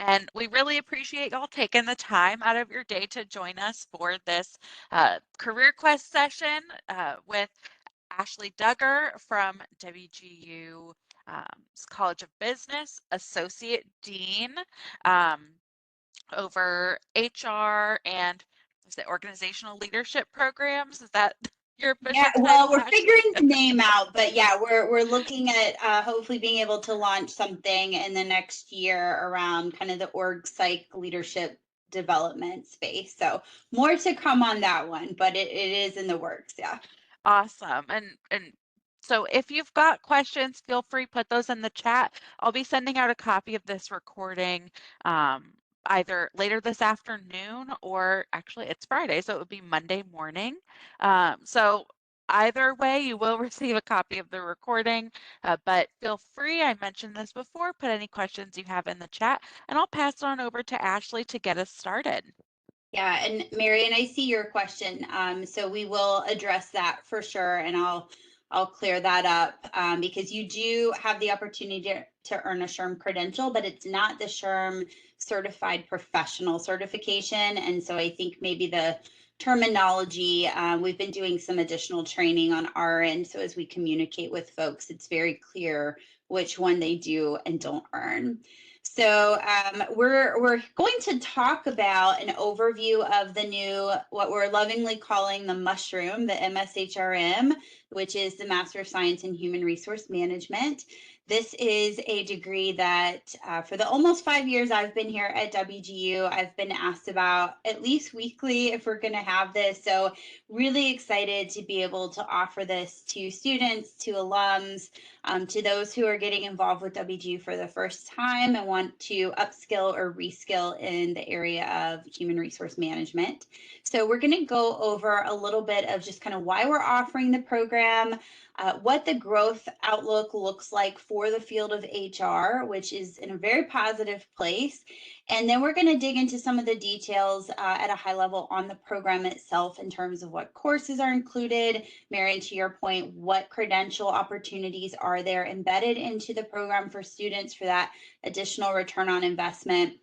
And we really appreciate y'all taking the time out of your day to join us for this Career Quest session with Ashley Duggar from WGU College of Business, Associate Dean um, over HR and is it organizational leadership programs? Is that your Yeah, official well, title, we're Ashley? figuring the name out, but yeah, we're looking at hopefully being able to launch something in the next year around kind of the org psych leadership development space. So more to come on that one, but it is in the works. Yeah. Awesome. And so if you've got questions, feel free put those in the chat. I'll be sending out a copy of this recording either later this afternoon or actually it's Friday, so it would be Monday morning. So either way, you will receive a copy of the recording, but feel free, I mentioned this before, put any questions you have in the chat, and I'll pass it on over to Ashley to get us started. Yeah, and Marion, I see your question. So we will address that for sure, and I'll clear that up because you do have the opportunity to earn a SHRM credential, but it's not the SHRM certified professional certification. And so I think maybe the terminology, we've been doing some additional training on our end. So as we communicate with folks, it's very clear which one they do and don't earn. So we're going to talk about an overview of the new, what we're lovingly calling the mushroom, the MSHRM, which is the Master of Science in Human Resource Management. This is a degree that for the almost 5 years I've been here at WGU, I've been asked about at least weekly if we're going to have this. So really excited to be able to offer this to students, to alums, to those who are getting involved with WGU for the first time and want to upskill or reskill in the area of human resource management. So we're going to go over a little bit of just kind of why we're offering the program, what the growth outlook looks like for the field of HR, which is in a very positive place. And then we're going to dig into some of the details at a high level on the program itself in terms of what courses are included. Marion, to your point, what credential opportunities are there embedded into the program for students for that additional return on investment?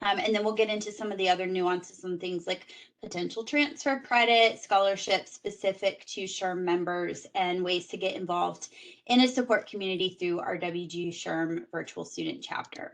And then we'll get into some of the other nuances and things like potential transfer credit, scholarships specific to SHRM members, and ways to get involved in a support community through our WGU SHRM virtual student chapter.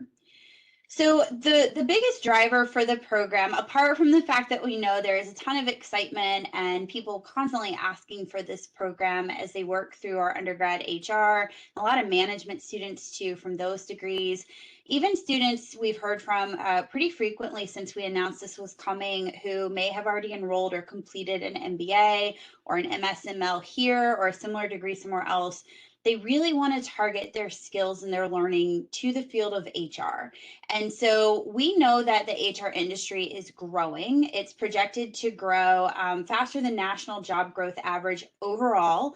So the biggest driver for the program, apart from the fact that we know there is a ton of excitement and people constantly asking for this program as they work through our undergrad HR, a lot of management students too from those degrees, even students we've heard from pretty frequently since we announced this was coming who may have already enrolled or completed an MBA or an MSML here or a similar degree somewhere else. They really want to target their skills and their learning to the field of HR. And so we know that the HR industry is growing. It's projected to grow faster than national job growth average overall.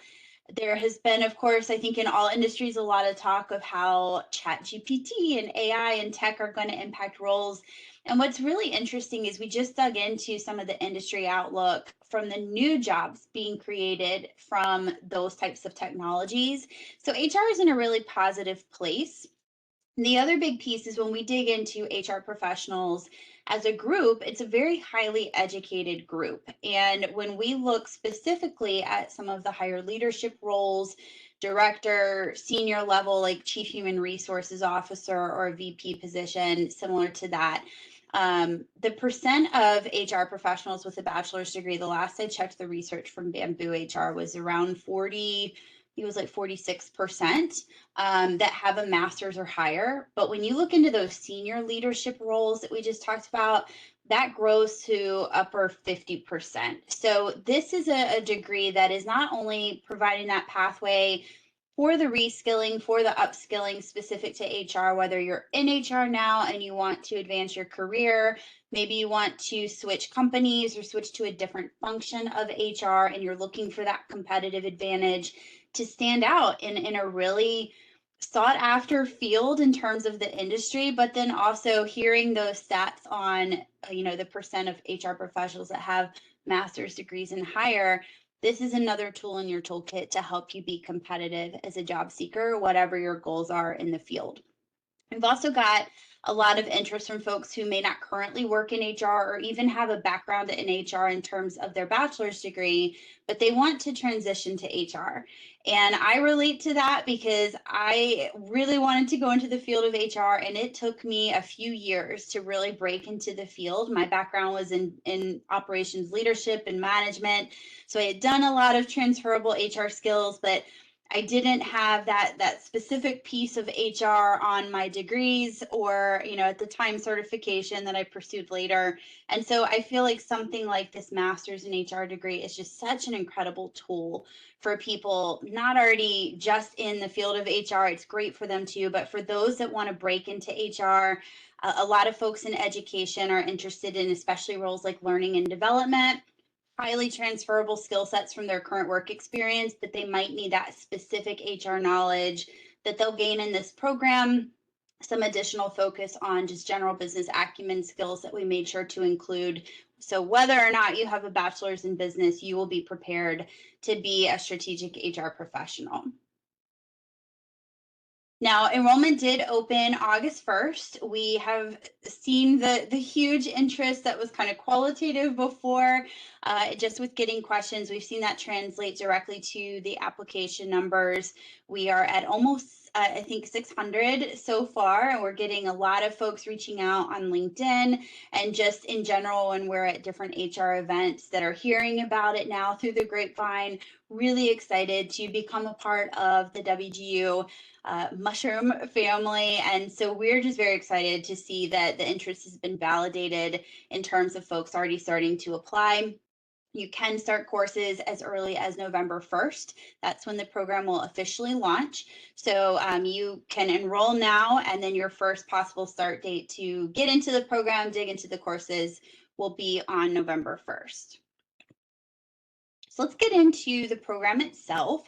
There has been, of course, I think in all industries, a lot of talk of how ChatGPT and AI and tech are going to impact roles. And what's really interesting is we just dug into some of the industry outlook from the new jobs being created from those types of technologies. So HR is in a really positive place. The other big piece is when we dig into HR professionals as a group, it's a very highly educated group. And when we look specifically at some of the higher leadership roles, director, senior level, like chief human resources officer or a VP position, similar to that, the percent of HR professionals with a bachelor's degree, the last I checked the research from Bamboo HR was around 40, it was like 46% that have a master's or higher. But when you look into those senior leadership roles that we just talked about, that grows to upper 50%. So this is a degree that is not only providing that pathway for the reskilling, for the upskilling specific to HR, whether you're in HR now and you want to advance your career, maybe you want to switch companies or switch to a different function of HR and you're looking for that competitive advantage to stand out in a really sought after field in terms of the industry, but then also hearing those stats on, the percent of HR professionals that have master's degrees and higher. This is another tool in your toolkit to help you be competitive as a job seeker, whatever your goals are in the field. We've also got a lot of interest from folks who may not currently work in HR or even have a background in HR in terms of their bachelor's degree, but they want to transition to HR. And I relate to that because I really wanted to go into the field of HR, and it took me a few years to really break into the field. My background was in operations leadership and management. So I had done a lot of transferable HR skills, but I didn't have that specific piece of HR on my degrees or, at the time certification that I pursued later. And so I feel like something like this master's in HR degree is just such an incredible tool for people not already just in the field of HR. It's great for them too, but for those that want to break into HR, a lot of folks in education are interested in especially roles like learning and development, highly transferable skill sets from their current work experience, but they might need that specific HR knowledge that they'll gain in this program. Some additional focus on just general business acumen skills that we made sure to include. So, whether or not you have a bachelor's in business, you will be prepared to be a strategic HR professional. Now, enrollment did open August 1st. We have seen the huge interest that was kind of qualitative before, just with getting questions. We've seen that translate directly to the application numbers. We are at almost, I think, 600 so far, and we're getting a lot of folks reaching out on LinkedIn and just in general when we're at different HR events that are hearing about it now through the grapevine. Really excited to become a part of the WGU mushroom family. And so we're just very excited to see that the interest has been validated in terms of folks already starting to apply. You can start courses as early as November 1st. That's when the program will officially launch. So you can enroll now, and then your first possible start date to get into the program, dig into the courses, will be on November 1st. So let's get into the program itself.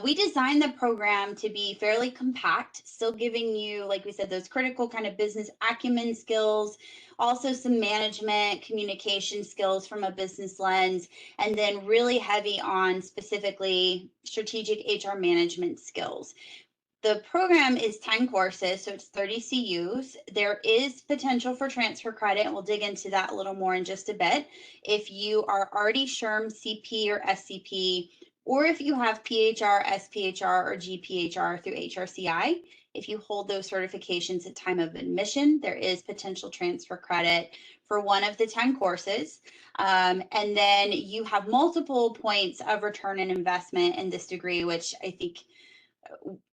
We designed the program to be fairly compact, still giving you, like we said, those critical kind of business acumen skills, also some management communication skills from a business lens, and then really heavy on specifically strategic HR management skills. The program is 10 courses, so it's 30 CUs. There is potential for transfer credit, and we'll dig into that a little more in just a bit. If you are already SHRM CP or SCP, or if you have PHR, SPHR, or GPHR through HRCI, if you hold those certifications at time of admission, there is potential transfer credit for one of the 10 courses. And then you have multiple points of return and investment in this degree, which I think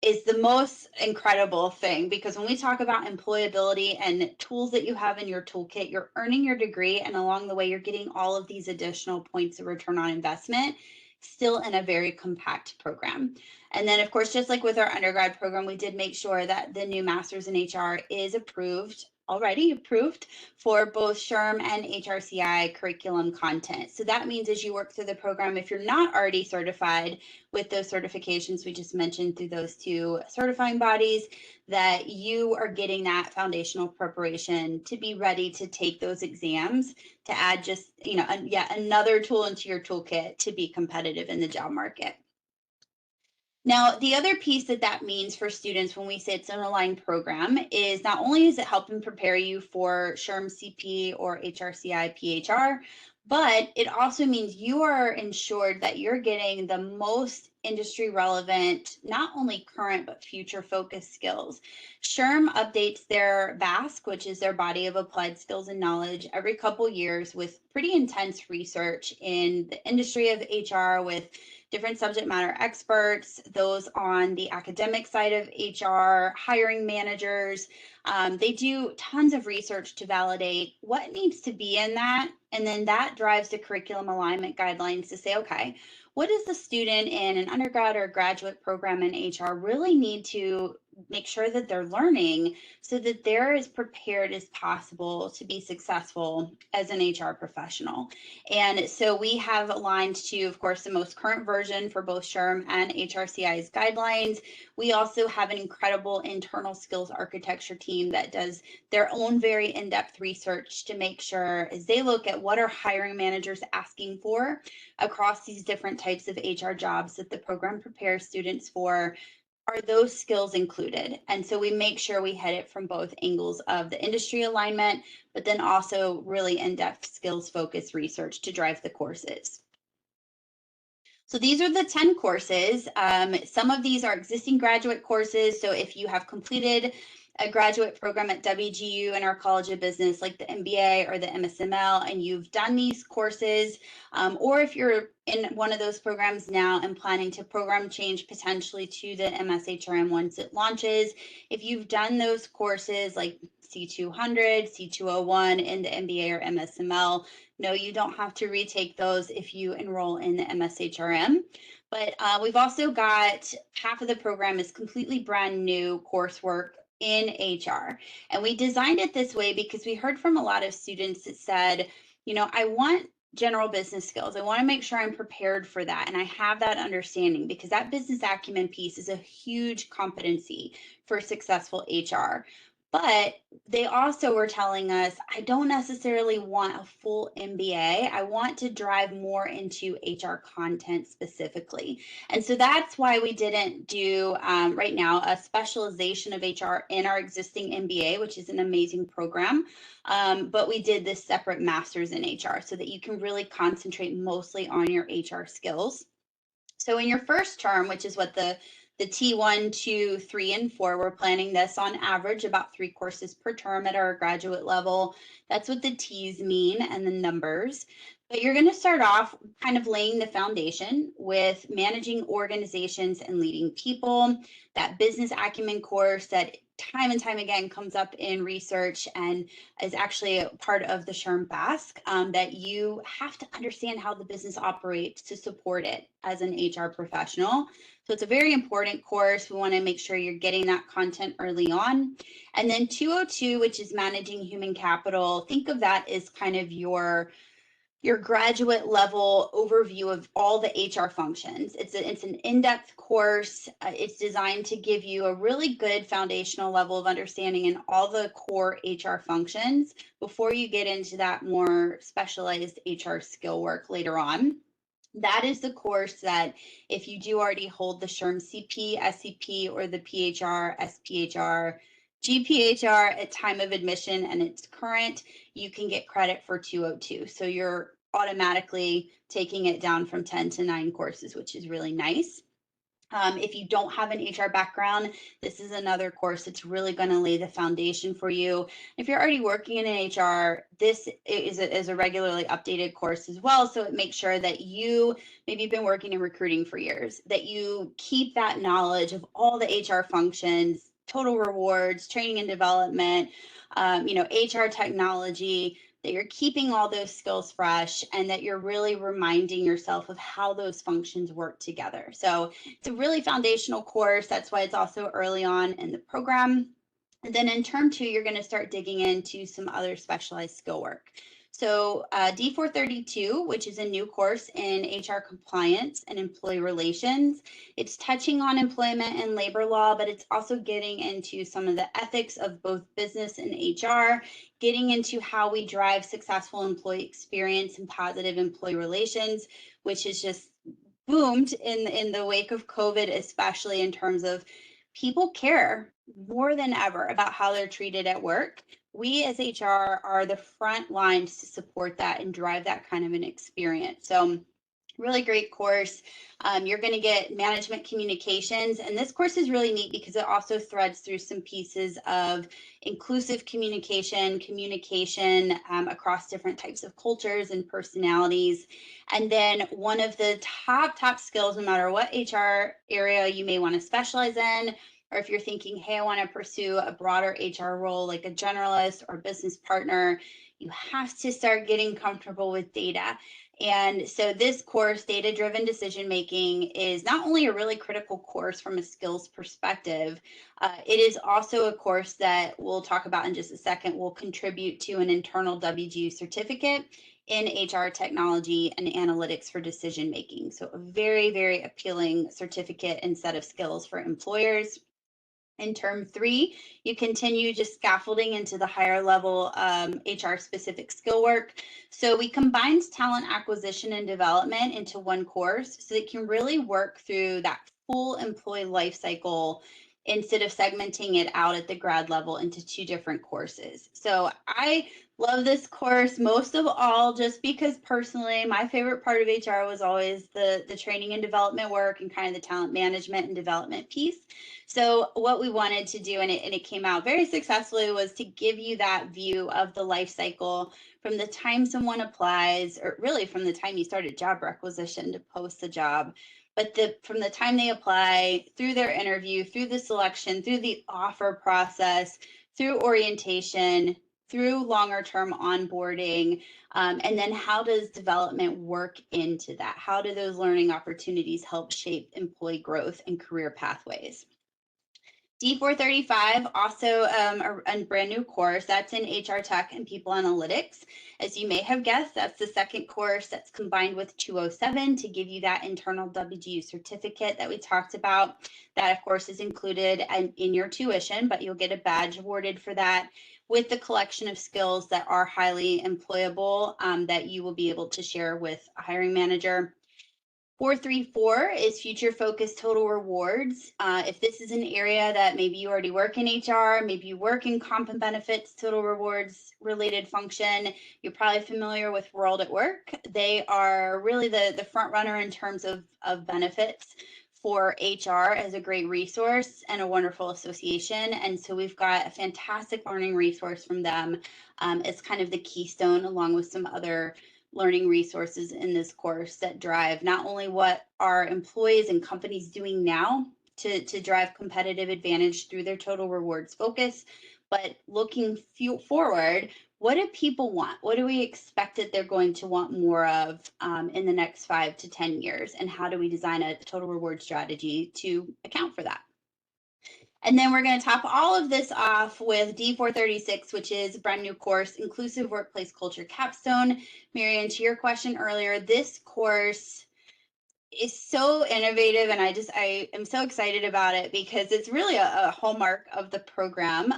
is the most incredible thing, because when we talk about employability and tools that you have in your toolkit, you're earning your degree, and along the way you're getting all of these additional points of return on investment, still in a very compact program. And then of course, just like with our undergrad program, we did make sure that the new master's in HR is already approved for both SHRM and HRCI curriculum content. So that means as you work through the program, if you're not already certified with those certifications we just mentioned through those two certifying bodies, that you are getting that foundational preparation to be ready to take those exams, to add just, yet another tool into your toolkit to be competitive in the job market. Now, the other piece that means for students when we say it's an aligned program is not only is it helping prepare you for SHRM CP or HRCI PHR, but it also means you are ensured that you're getting the most industry relevant, not only current, but future focused skills. SHRM updates their BASC, which is their body of applied skills and knowledge, every couple years with pretty intense research in the industry of HR with different subject matter experts, those on the academic side of HR, hiring managers. They do tons of research to validate what needs to be in that. And then that drives the curriculum alignment guidelines to say, okay, what does the student in an undergrad or graduate program in HR really need to make sure that they're learning so that they're as prepared as possible to be successful as an HR professional? And so we have aligned to, of course, the most current version for both SHRM and HRCI's guidelines. We also have an incredible internal skills architecture team that does their own very in-depth research to make sure, as they look at what are hiring managers asking for across these different types of HR jobs that the program prepares students for, are those skills included? And so we make sure we hit it from both angles of the industry alignment, but then also really in-depth skills focused research to drive the courses. So these are the 10 courses. Some of these are existing graduate courses. So if you have completed a graduate program at WGU in our College of Business, like the MBA or the MSML, and you've done these courses, or if you're in one of those programs now and planning to program change potentially to the MSHRM once it launches, if you've done those courses like C200, C201 in the MBA or MSML, no, you don't have to retake those if you enroll in the MSHRM. But we've also got half of the program is completely brand new coursework in HR. And we designed it this way because we heard from a lot of students that said, I want general business skills. I want to make sure I'm prepared for that. And I have that understanding because that business acumen piece is a huge competency for successful HR. But they also were telling us, I don't necessarily want a full MBA. I want to drive more into HR content specifically. And so that's why we didn't do right now a specialization of HR in our existing MBA, which is an amazing program. But we did this separate master's in HR so that you can really concentrate mostly on your HR skills. So in your first term, which is what the T1, 2, 3, and 4, we're planning this on average about 3 courses per term at our graduate level. That's what the T's mean and the numbers. But you're going to start off kind of laying the foundation with managing organizations and leading people, that business acumen course that time and time again comes up in research and is actually a part of the SHRM BASC, that you have to understand how the business operates to support it as an HR professional. So it's a very important course. We want to make sure you're getting that content early on. And then 202, which is managing human capital, think of that as kind of your graduate level overview of all the HR functions. It's an in-depth course. It's designed to give you a really good foundational level of understanding in all the core HR functions before you get into that more specialized HR skill work later on. That is the course that if you do already hold the SHRM CP, SCP, or the PHR, SPHR, GPHR at time of admission and it's current, you can get credit for 202. So you're automatically taking it down from 10 to 9 courses, which is really nice. If you don't have an HR background, this is another course that's really going to lay the foundation for you. If you're already working in HR, this is a regularly updated course as well. So it makes sure that maybe you've been working in recruiting for years, that you keep that knowledge of all the HR functions, total rewards, training and development, HR technology, that you're keeping all those skills fresh and that you're really reminding yourself of how those functions work together. So it's a really foundational course. That's why it's also early on in the program. And then in term 2, you're going to start digging into some other specialized skill work. So D432, which is a new course in HR compliance and employee relations. It's touching on employment and labor law, but it's also getting into some of the ethics of both business and HR, getting into how we drive successful employee experience and positive employee relations, which has just boomed in the wake of COVID, especially in terms of people care more than ever about how they're treated at work. We as HR are the front lines to support that and drive that kind of an experience. So really great course. You're going to get management communications, and this course is really neat because it also threads through some pieces of inclusive communication across different types of cultures and personalities. And then one of the top skills, no matter what HR area you may want to specialize in, or if you're thinking, hey, I want to pursue a broader HR role like a generalist or business partner, you have to start getting comfortable with data. And so this course, Data-Driven Decision Making, is not only a really critical course from a skills perspective, it is also a course that we'll talk about in just a second will contribute to an internal WGU certificate in HR technology and analytics for decision making. So a very, very appealing certificate and set of skills for employers. In term 3, you continue just scaffolding into the higher level HR specific skill work. So we combined talent acquisition and development into one course so that you can really work through that full employee life cycle instead of segmenting it out at the grad level into two different courses. So I love this course most of all just because personally my favorite part of HR was always the training and development work and kind of the talent management and development piece. So what we wanted to do, and it came out very successfully, was to give you that view of the life cycle from the time someone applies, or really from the time you start a job requisition to post the job, but from the time they apply, through their interview, through the selection, through the offer process, through orientation, through longer term onboarding, and then how does development work into that? How do those learning opportunities help shape employee growth and career pathways? D435, also a brand new course, that's in HR Tech and People Analytics. As you may have guessed, that's the second course that's combined with 207 to give you that internal WGU certificate that we talked about. That, of course, is included in your tuition, but you'll get a badge awarded for that with the collection of skills that are highly employable that you will be able to share with a hiring manager. 434 is future focused total rewards. If this is an area that maybe you already work in HR, maybe you work in comp and benefits, total rewards related function, you're probably familiar with World at Work. They are really the front runner in terms of benefits for HR as a great resource and a wonderful association. And so we've got a fantastic learning resource from them. It's kind of the keystone along with some other learning resources in this course that drive not only what our employees and companies doing now to drive competitive advantage through their total rewards focus, but looking forward, what do people want? What do we expect that they're going to want more of in the next 5 to 10 years? And how do we design a total reward strategy to account for that? And then we're going to top all of this off with D436, which is a brand new course, Inclusive Workplace Culture Capstone. Marianne, to your question earlier, this course is so innovative, and I am so excited about it because it's really a hallmark of the program.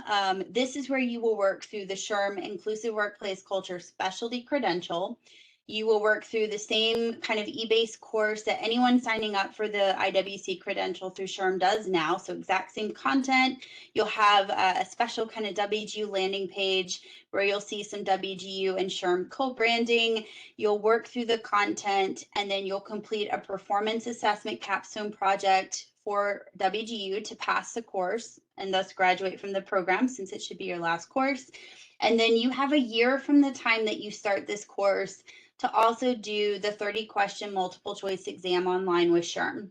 This is where you will work through the SHRM Inclusive Workplace Culture Specialty Credential. You will work through the same kind of e-based course that anyone signing up for the IWC credential through SHRM does now. So exact same content. You'll have a special kind of WGU landing page where you'll see some WGU and SHRM co-branding. You'll work through the content, and then you'll complete a performance assessment capstone project for WGU to pass the course and thus graduate from the program, since it should be your last course. And then you have a year from the time that you start this course to also do the 30-question multiple choice exam online with SHRM.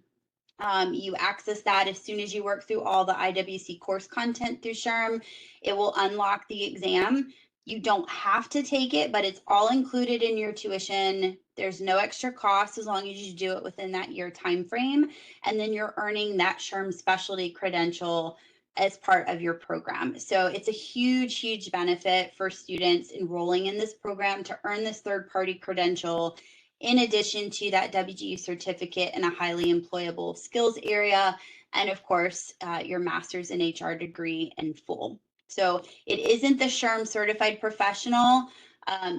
You access that as soon as you work through all the IWC course content through SHRM. It will unlock the exam. You don't have to take it, but it's all included in your tuition. There's no extra cost as long as you do it within that year time frame. And then you're earning that SHRM specialty credential as part of your program. So it's a huge, huge benefit for students enrolling in this program to earn this third-party credential in addition to that WGU certificate and a highly employable skills area, and of course, your master's in HR degree in full. So it isn't the SHRM certified professional.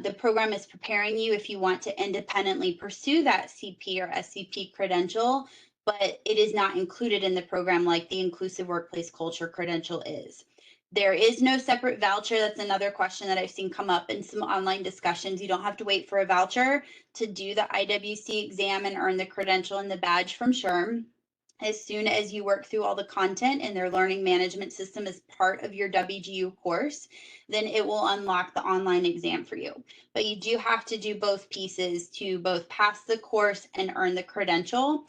The program is preparing you if you want to independently pursue that CP or SCP credential, but it is not included in the program like the Inclusive Workplace Culture credential is. There is no separate voucher. That's another question that I've seen come up in some online discussions. You don't have to wait for a voucher to do the IWC exam and earn the credential and the badge from SHRM. As soon as you work through all the content in their learning management system as part of your WGU course, then it will unlock the online exam for you. But you do have to do both pieces to both pass the course and earn the credential.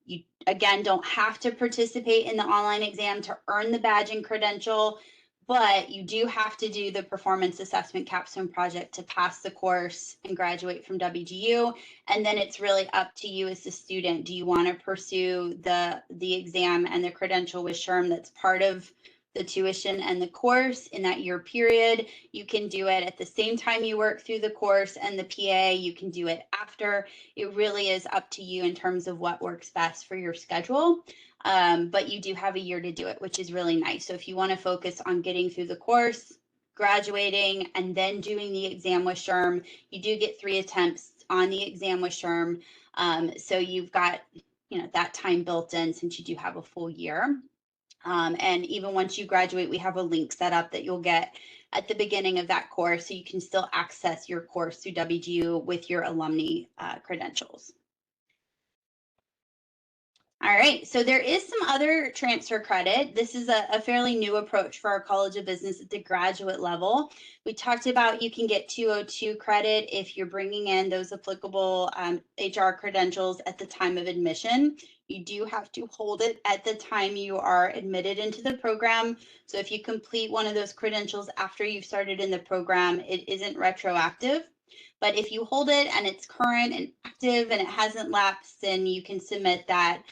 You, again, don't have to participate in the online exam to earn the badge and credential, but you do have to do the performance assessment capstone project to pass the course and graduate from WGU. And then it's really up to you as a student. Do you want to pursue the exam and the credential with SHRM that's part of the tuition and the course in that year period? You can do it at the same time you work through the course and the PA. You can do it after. It really is up to you in terms of what works best for your schedule. But you do have a year to do it, which is really nice. So if you want to focus on getting through the course, graduating, and then doing the exam with SHRM, you do get 3 attempts on the exam with SHRM. So you've got that time built in since you do have a full year. And even once you graduate, we have a link set up that you'll get at the beginning of that course, so you can still access your course through WGU with your alumni credentials. All right, so there is some other transfer credit. This is a fairly new approach for our College of Business at the graduate level. We talked about you can get 202 credit if you're bringing in those applicable HR credentials at the time of admission. You do have to hold it at the time you are admitted into the program. So if you complete one of those credentials after you've started in the program, it isn't retroactive. But if you hold it and it's current and active and it hasn't lapsed, then you can submit that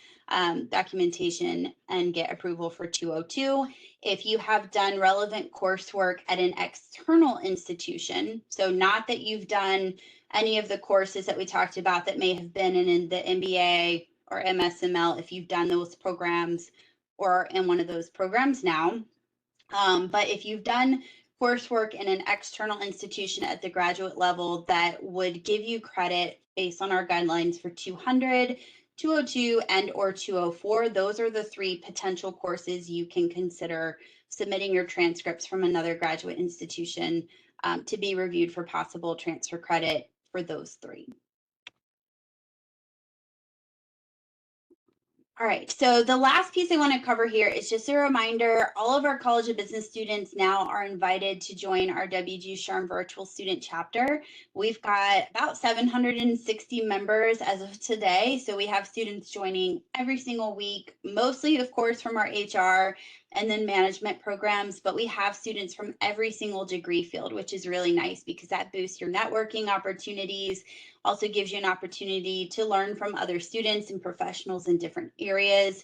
documentation and get approval for 202. If you have done relevant coursework at an external institution, so not that you've done any of the courses that we talked about that may have been in the MBA or MSML, if you've done those programs or in one of those programs now. But if you've done coursework in an external institution at the graduate level that would give you credit based on our guidelines for 200, 202, and or 204, those are the three potential courses you can consider submitting your transcripts from another graduate institution to be reviewed for possible transfer credit for those three. All right, so the last piece I want to cover here is just a reminder, all of our College of Business students now are invited to join our WGU SHRM virtual student chapter. We've got about 760 members as of today, so we have students joining every single week, mostly of course from our HR and then management programs, but we have students from every single degree field, which is really nice because that boosts your networking opportunities, also gives you an opportunity to learn from other students and professionals in different areas.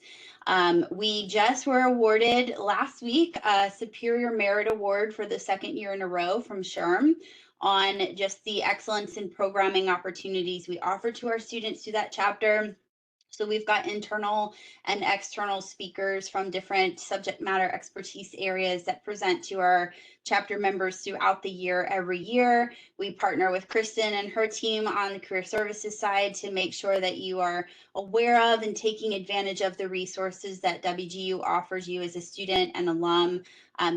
We just were awarded last week a Superior Merit Award for the second year in a row from SHRM on just the excellence in programming opportunities we offer to our students through that chapter. So we've got internal and external speakers from different subject matter expertise areas that present to our chapter members throughout the year every year. We partner with Kristen and her team on the career services side to make sure that you are aware of and taking advantage of the resources that WGU offers you as a student and alum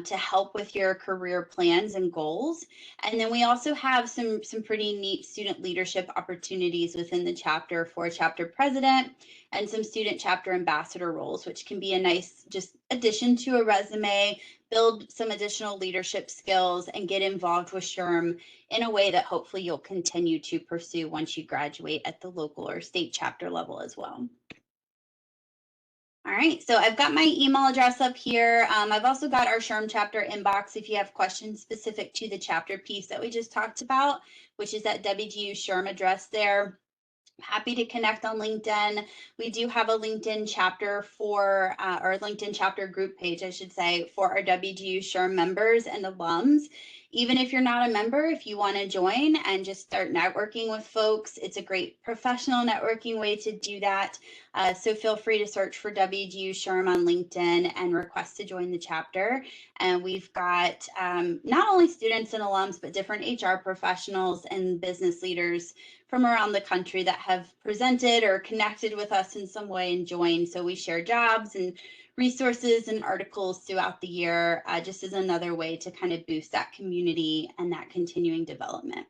to help with your career plans and goals. And then we also have some pretty neat student leadership opportunities within the chapter for chapter president and some student chapter ambassador roles, which can be a nice just addition to a resume, build some additional leadership skills, and get involved with SHRM in a way that hopefully you'll continue to pursue once you graduate at the local or state chapter level as well. All right, so I've got my email address up here. I've also got our SHRM chapter inbox if you have questions specific to the chapter piece that we just talked about, which is that WGU SHRM address there. Happy to connect on LinkedIn. We do have a LinkedIn chapter for, or LinkedIn chapter group page, I should say, for our WGU SHRM members and alums. Even if you're not a member, if you want to join and just start networking with folks, it's a great professional networking way to do that. So feel free to search for WGU SHRM on LinkedIn and request to join the chapter. And we've got not only students and alums, but different HR professionals and business leaders from around the country that have presented or connected with us in some way and joined. So we share jobs and resources and articles throughout the year, just as another way to kind of boost that community and that continuing development.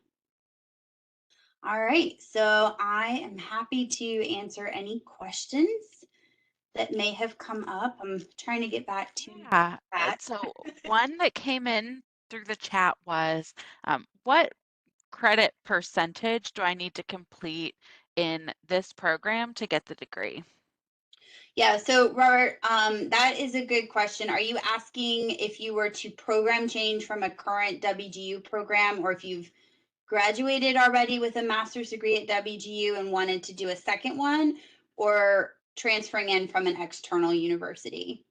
All right, so I am happy to answer any questions that may have come up. I'm trying to get back to Yeah. that. So one that came in through the chat was, what credit percentage do I need to complete in this program to get the degree? Yeah, so Robert, that is a good question. Are you asking if you were to program change from a current WGU program, or if you've graduated already with a master's degree at WGU and wanted to do a second one, or transferring in from an external university?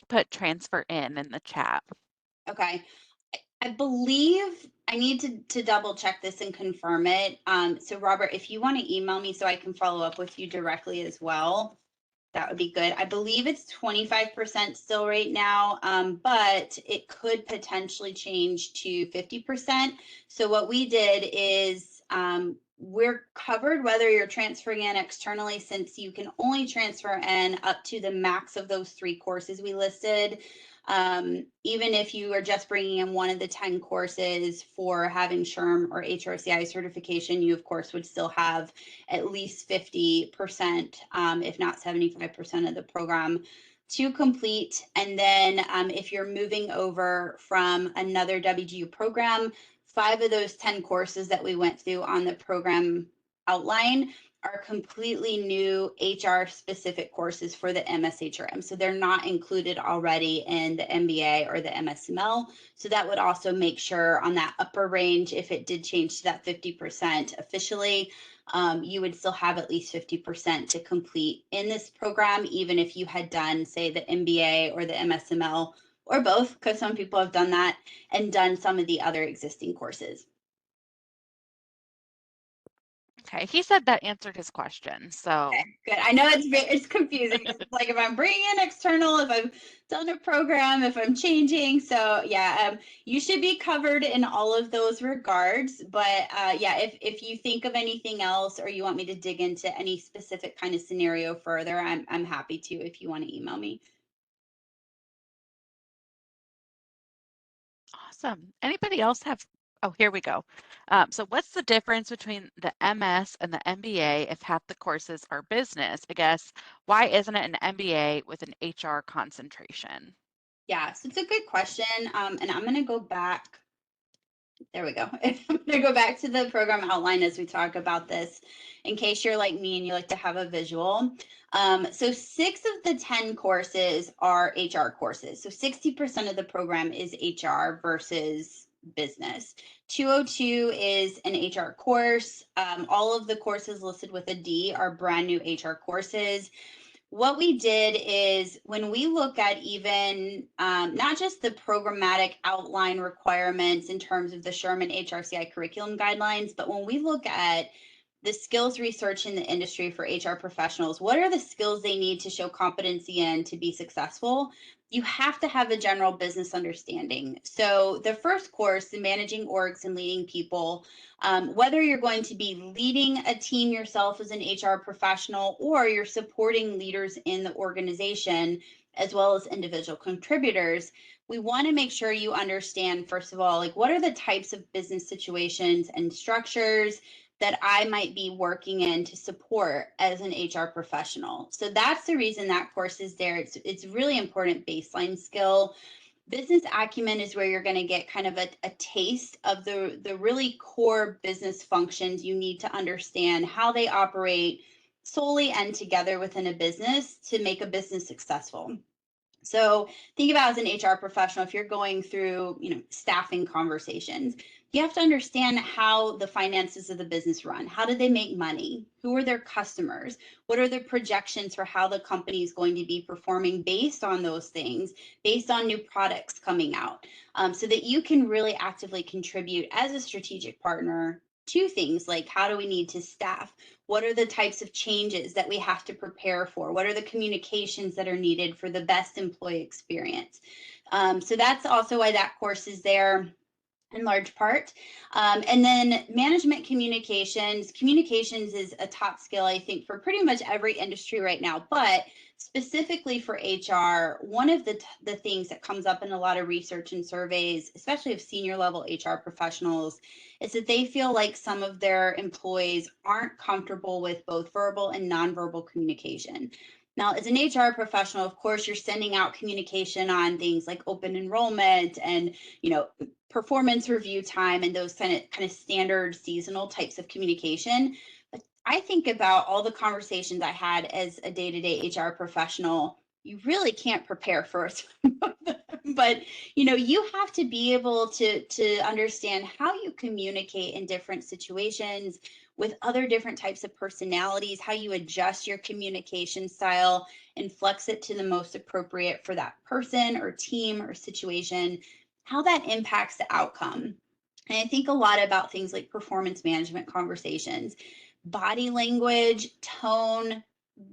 Put transfer in the chat. Okay. I believe I need to double check this and confirm it. So Robert, if you want to email me so I can follow up with you directly as well, that would be good. I believe it's 25% still right now, but it could potentially change to 50%. So what we did is we're covered whether you're transferring in externally, since you can only transfer in up to the max of those 3 courses we listed. Even if you are just bringing in one of the 10 courses for having SHRM or HRCI certification, you of course would still have at least 50%, if not 75% of the program to complete. And then if you're moving over from another WGU program, 5 of those 10 courses that we went through on the program outline are completely new HR specific courses for the MSHRM. So they're not included already in the MBA or the MSML. So that would also make sure on that upper range, if it did change to that 50% officially, you would still have at least 50% to complete in this program, even if you had done, say, the MBA or the MSML or both, because some people have done that and done some of the other existing courses. Okay, he said that answered his question. So Okay, good. I know it's confusing. It's like if I'm bringing in external, if I've done a program, if I'm changing. So yeah, you should be covered in all of those regards. But yeah, if you think of anything else or you want me to dig into any specific kind of scenario further, I'm happy to if you want to email me. awesome. Anybody else have? Oh, here we go. So what's the difference between the MS and the MBA if half the courses are business? I guess, why isn't it an MBA with an HR concentration? Yeah, so it's a good question. And I'm going to go back. There we go. I'm going to go back to the program outline as we talk about this, in case you're like me and you like to have a visual. So 6 of the 10 courses are HR courses. So 60% of the program is HR versus business. 202 is an HR course. All of the courses listed with a D are brand new HR courses. What we did is when we look at even not just the programmatic outline requirements in terms of the Sherman HRCI curriculum guidelines, but when we look at the skills research in the industry for HR professionals, what are the skills they need to show competency in to be successful? You have to have a general business understanding. So the first course, the managing orgs and leading people, whether you're going to be leading a team yourself as an HR professional or you're supporting leaders in the organization as well as individual contributors, we want to make sure you understand, first of all, like what are the types of business situations and structures that I might be working in to support as an HR professional. So that's the reason that course is there. It's really important baseline skill. Business acumen is where you're going to get kind of a taste of the really core business functions you need to understand how they operate solely and together within a business to make a business successful. So think about as an HR professional, if you're going through, staffing conversations, you have to understand how the finances of the business run. How do they make money? Who are their customers? What are the projections for how the company is going to be performing based on those things, based on new products coming out, so that you can really actively contribute as a strategic partner to things like how do we need to staff? What are the types of changes that we have to prepare for? What are the communications that are needed for the best employee experience? So that's also why that course is there in large part. And then management communications. Communications is a top skill, I think, for pretty much every industry right now. But specifically for HR, one of the things that comes up in a lot of research and surveys, especially of senior level HR professionals, is that they feel like some of their employees aren't comfortable with both verbal and nonverbal communication. Now, as an HR professional, of course, you're sending out communication on things like open enrollment and, performance review time and those kind of standard seasonal types of communication. But I think about all the conversations I had as a day-to-day HR professional. You really can't prepare for us. But you have to be able to understand how you communicate in different situations with other different types of personalities, how you adjust your communication style and flex it to the most appropriate for that person or team or situation, how that impacts the outcome. And I think a lot about things like performance management conversations, body language, tone,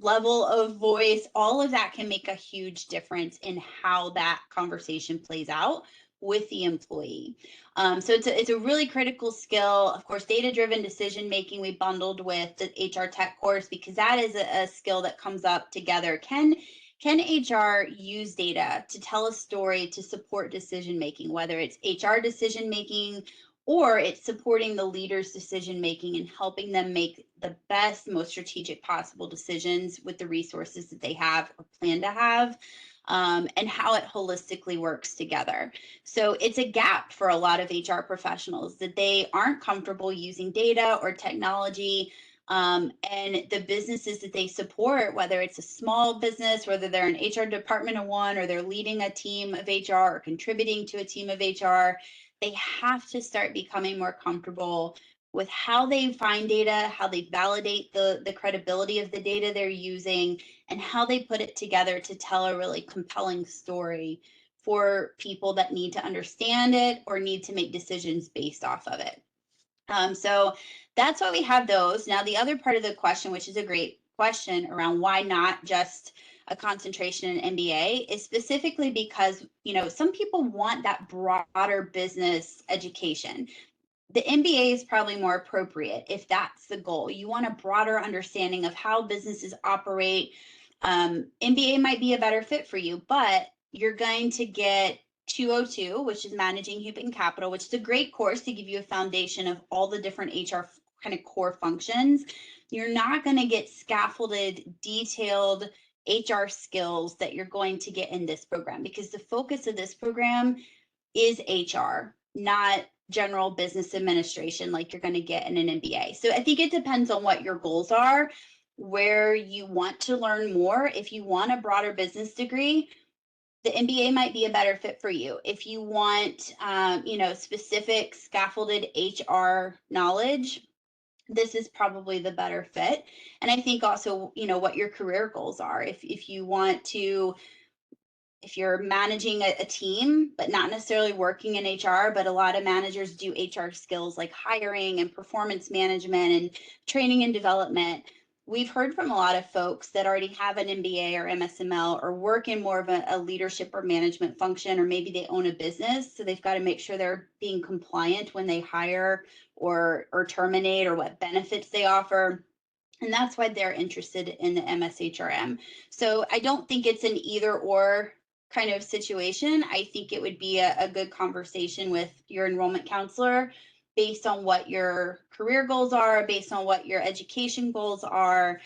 level of voice, all of that can make a huge difference in how that conversation plays out with the employee. So it's a really critical skill. Of course, data-driven decision making we bundled with the HR tech course because that is a skill that comes up together. Can HR use data to tell a story to support decision making, whether it's HR decision making or it's supporting the leader's decision making and helping them make the best, most strategic possible decisions with the resources that they have or plan to have, and how it holistically works together. So it's a gap for a lot of HR professionals that they aren't comfortable using data or technology. And the businesses that they support, whether it's a small business, whether they're an HR department of one, or they're leading a team of HR or contributing to a team of HR, they have to start becoming more comfortable with how they find data, how they validate the credibility of the data they're using, and how they put it together to tell a really compelling story for people that need to understand it or need to make decisions based off of it. So that's why we have those. Now, the other part of the question, which is a great question around why not just a concentration in MBA, is specifically because, some people want that broader business education. The MBA is probably more appropriate if that's the goal. You want a broader understanding of how businesses operate. MBA might be a better fit for you, but you're going to get 202, which is Managing Human Capital, which is a great course to give you a foundation of all the different HR kind of core functions. You're not going to get scaffolded, detailed HR skills that you're going to get in this program because the focus of this program is HR, not general business administration like you're going to get in an MBA. So I think it depends on what your goals are, where you want to learn more. If you want a broader business degree, the MBA might be a better fit for you. If you want, specific scaffolded HR knowledge, this is probably the better fit. And I think also, what your career goals are. If you want to, if you're managing a team, but not necessarily working in HR, but a lot of managers do HR skills like hiring and performance management and training and development. We've heard from a lot of folks that already have an MBA or MSML or work in more of a leadership or management function, or maybe they own a business. So they've got to make sure they're being compliant when they hire or terminate, or what benefits they offer. And that's why they're interested in the MSHRM. So I don't think it's an either or kind of situation. I think it would be a good conversation with your enrollment counselor based on what your career goals are, based on what your education goals are.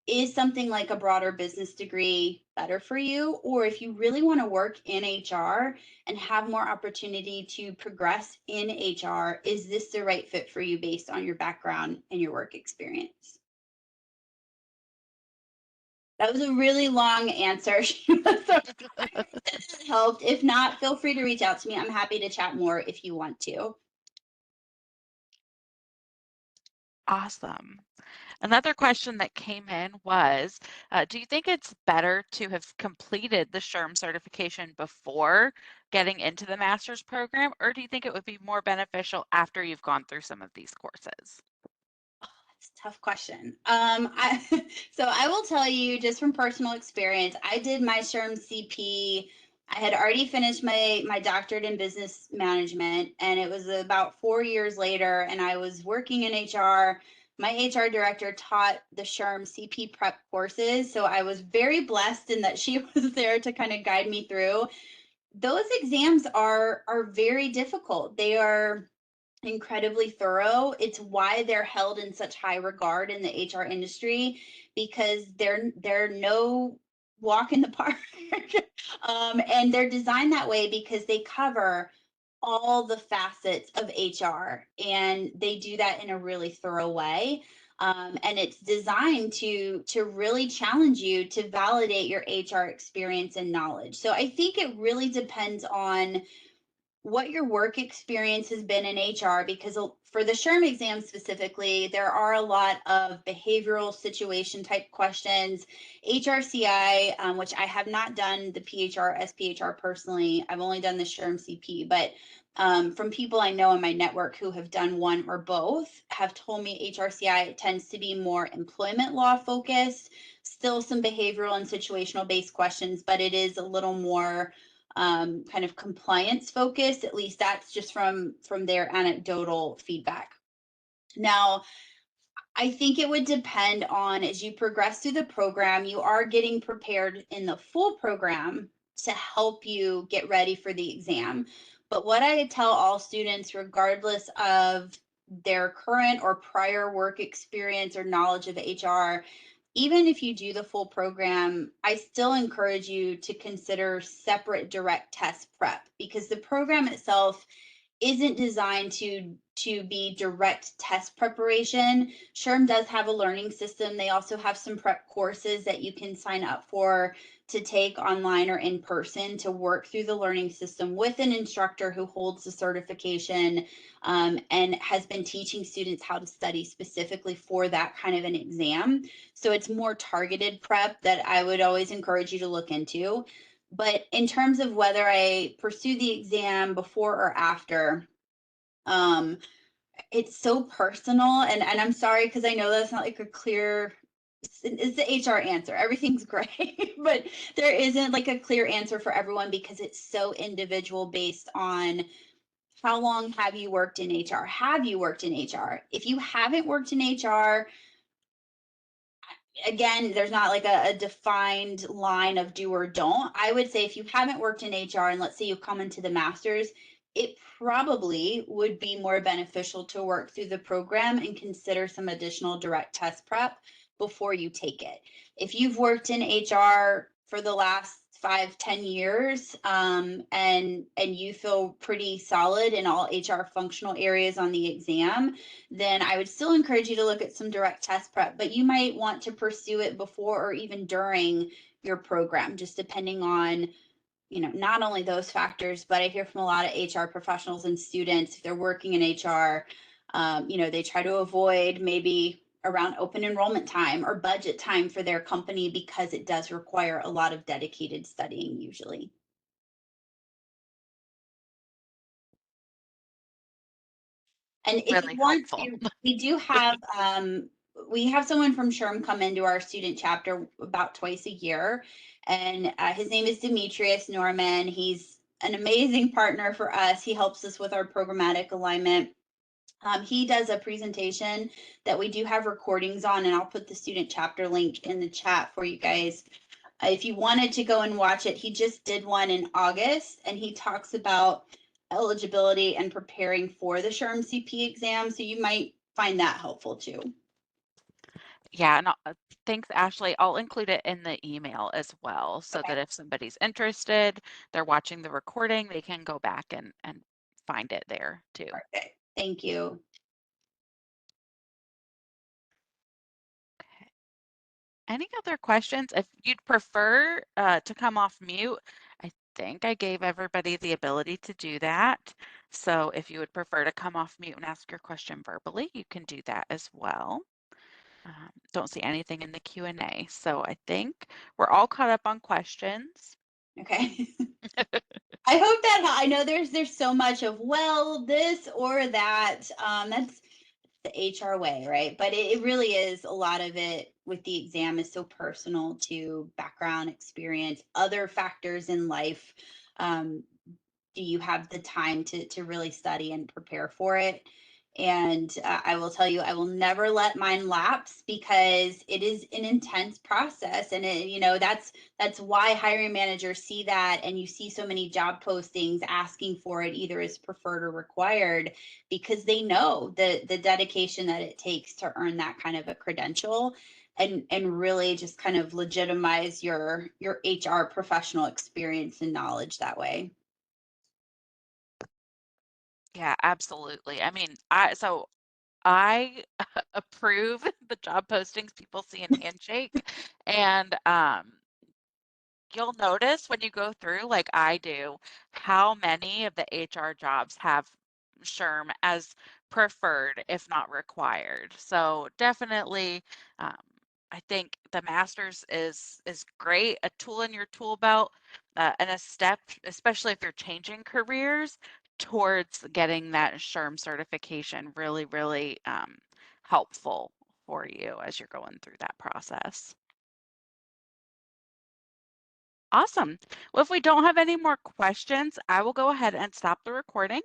Is something like a broader business degree better for you? Or if you really want to work in HR and have more opportunity to progress in HR, is this the right fit for you based on your background and your work experience? That was a really long answer. So helped. If not, feel free to reach out to me. I'm happy to chat more if you want to. Awesome. Another question that came in was, do you think it's better to have completed the SHRM certification before getting into the master's program, or do you think it would be more beneficial after you've gone through some of these courses? It's a tough question. So I will tell you just from personal experience, I did my SHRM CP. I had already finished my doctorate in business management, and it was about 4 years later, and I was working in HR. My HR director taught the SHRM CP prep courses, so I was very blessed in that she was there to kind of guide me through. Those exams are very difficult. They are incredibly thorough. It's why they're held in such high regard in the HR industry, because they're no walk in the park. And they're designed that way because they cover all the facets of HR, and they do that in a really thorough way. And it's designed to really challenge you to validate your HR experience and knowledge. So I think it really depends on what your work experience has been in HR, because for the SHRM exam specifically, there are a lot of behavioral situation type questions. HRCI, which I have not done the PHR, SPHR personally, I've only done the SHRM CP, but from people I know in my network who have done one or both have told me HRCI tends to be more employment law focused, still some behavioral and situational based questions, but it is a little more kind of compliance focused. At least that's just from their anecdotal feedback. Now, I think it would depend on, as you progress through the program, you are getting prepared in the full program to help you get ready for the exam. But what I tell all students, regardless of their current or prior work experience or knowledge of HR, even if you do the full program, I still encourage you to consider separate direct test prep, because the program itself isn't designed to be direct test preparation. SHRM does have a learning system. They also have some prep courses that you can sign up for to take online or in person to work through the learning system with an instructor who holds the certification, and has been teaching students how to study specifically for that kind of an exam. So it's more targeted prep that I would always encourage you to look into. But in terms of whether I pursue the exam before or after, um, it's so personal. And I'm sorry, because I know that's not like a clear, it's the HR answer. Everything's great, but there isn't like a clear answer for everyone because it's so individual based on how long have you worked in HR? Have you worked in HR? If you haven't worked in HR, again, there's not like a defined line of do or don't. I would say if you haven't worked in HR and let's say you come into the master's, it probably would be more beneficial to work through the program and consider some additional direct test prep before you take it. If you've worked in HR for the last 5, 10 years, and you feel pretty solid in all HR functional areas on the exam, then I would still encourage you to look at some direct test prep, but you might want to pursue it before or even during your program, just depending on, not only those factors, but I hear from a lot of HR professionals and students, if they're working in HR, they try to avoid maybe around open enrollment time or budget time for their company because it does require a lot of dedicated studying usually. And if you Really want helpful. to, we have someone from SHRM come into our student chapter about twice a year, and his name is Demetrius Norman. He's an amazing partner for us. He helps us with our programmatic alignment. He does a presentation that we do have recordings on, and I'll put the student chapter link in the chat for you guys. If you wanted to go and watch it, he just did one in August, and he talks about eligibility and preparing for the SHRM CP exam. So you might find that helpful too. Yeah, and thanks, Ashley. I'll include it in the email as well so Okay, that if somebody's interested, they're watching the recording, they can go back and find it there too. perfect. Thank you. Okay. Any other questions? If you'd prefer to come off mute, I think I gave everybody the ability to do that. So if you would prefer to come off mute and ask your question verbally, you can do that as well. Don't see anything in the Q&A. So I think we're all caught up on questions. Okay. I hope that I know there's so much of, well, this or that. That's the HR way, right? But it really is, a lot of it with the exam is so personal to background experience, other factors in life. Um, do you have the time to really study and prepare for it? And I will tell you, I will never let mine lapse because it is an intense process, and that's why hiring managers see that, and you see so many job postings asking for it either as preferred or required, because they know the dedication that it takes to earn that kind of a credential, and really just kind of legitimize your HR professional experience and knowledge that way. Yeah, absolutely. I mean, I approve the job postings people see in Handshake, and you'll notice when you go through, like I do, how many of the HR jobs have SHRM as preferred, if not required. So definitely, um, I think the master's is great, a tool in your tool belt, and a step, especially if you're changing careers, towards getting that SHRM certification. Really, really helpful for you as you're going through that process. Awesome. Well, if we don't have any more questions, I will go ahead and stop the recording.